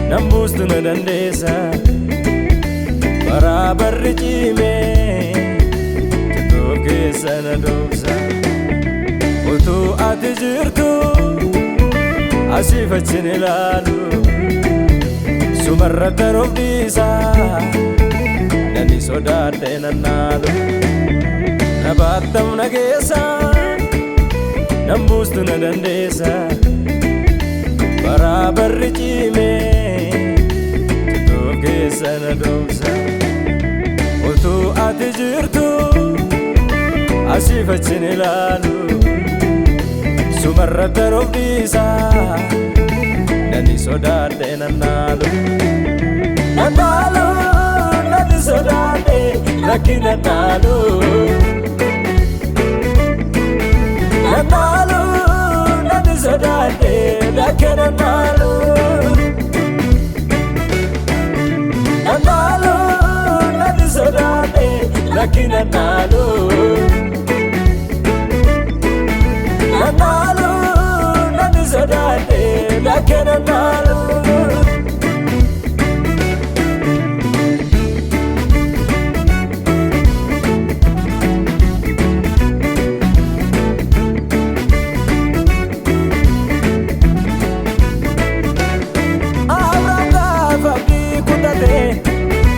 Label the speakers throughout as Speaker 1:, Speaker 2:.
Speaker 1: nambustu na dandeessa barabarri cimee jatoof keessa na dhoofsa utuu ati jirtu asiif achin ilaalu sumarra daroof dhiisa nani sodaadhe nannaalu na baattam na keessa nambustu na dandeessa barabarri cimee jatoof keessa na dhoofsa utuu ati jirtu asiif achin ilaalu sumarra daroof dhiisa nani sodaadhe nannaalu nani sodaadhe lakki nannaalu nani sodaadhe lakki nannaalu nani sodaadhe lakki nannaalu nani sodaadhe lakki nannaalu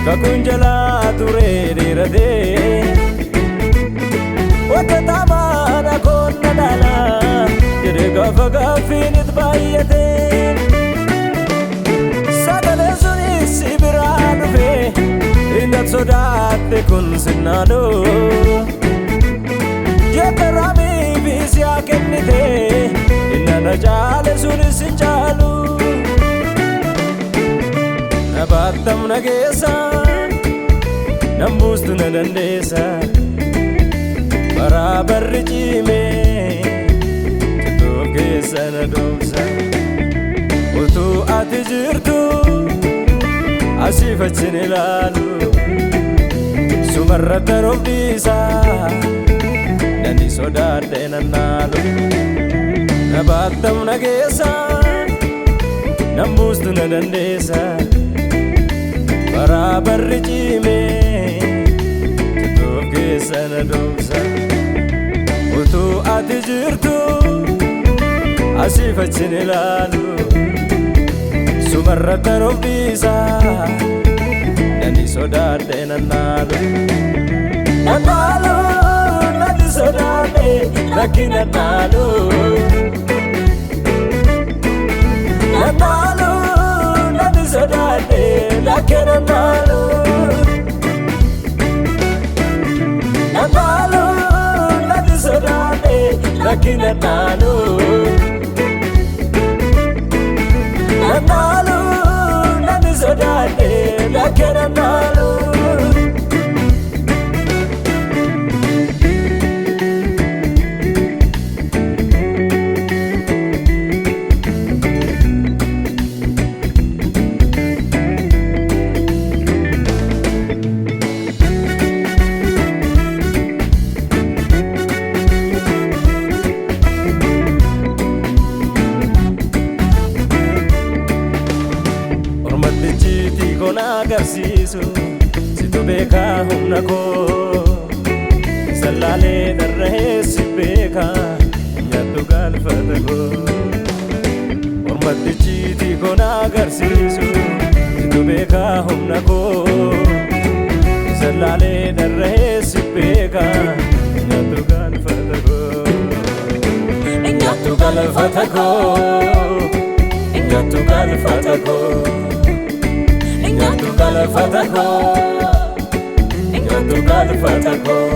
Speaker 1: kakunjala ture dirade wata tamana konna dala jere gafa gafinit bayate sagale suni sibira dufe indat sodaate kun sinado jeterami visya kennite inna jale suni sinjalu nabatam nagesa nambustu na dandeessa barabarri cimee jatoof keessa na dhoofsa utuu ati jirtu asiif achin ilaalu sumarra daroof dhiisa nani sodaadhe nannaalu na baattam na keessa nambustu na dandeessa barabarri cimee jatoof keessa na dhoofsa utuu ati jirtu asiif achin ilaalu sumarra daroof dhiisa nani sodaadhe nannaalu nani sodaadhe lakki nannaalu nani sodaadhe lakki nannaalu nani sodaadhe lakki nannaalu nani sodaadhe lakki nannaalu agarsiisu situ beekaa humna koo sallaalee dharrahee si beekaa nyaattu galfata koo ormatti ciitii koon agarsiisu situ beekaa humna koo sallaalee dharrahee si beekaa nyaattu galfata koo nyaattu galfata koo nyaattu galfata koo Ingattu galfata koo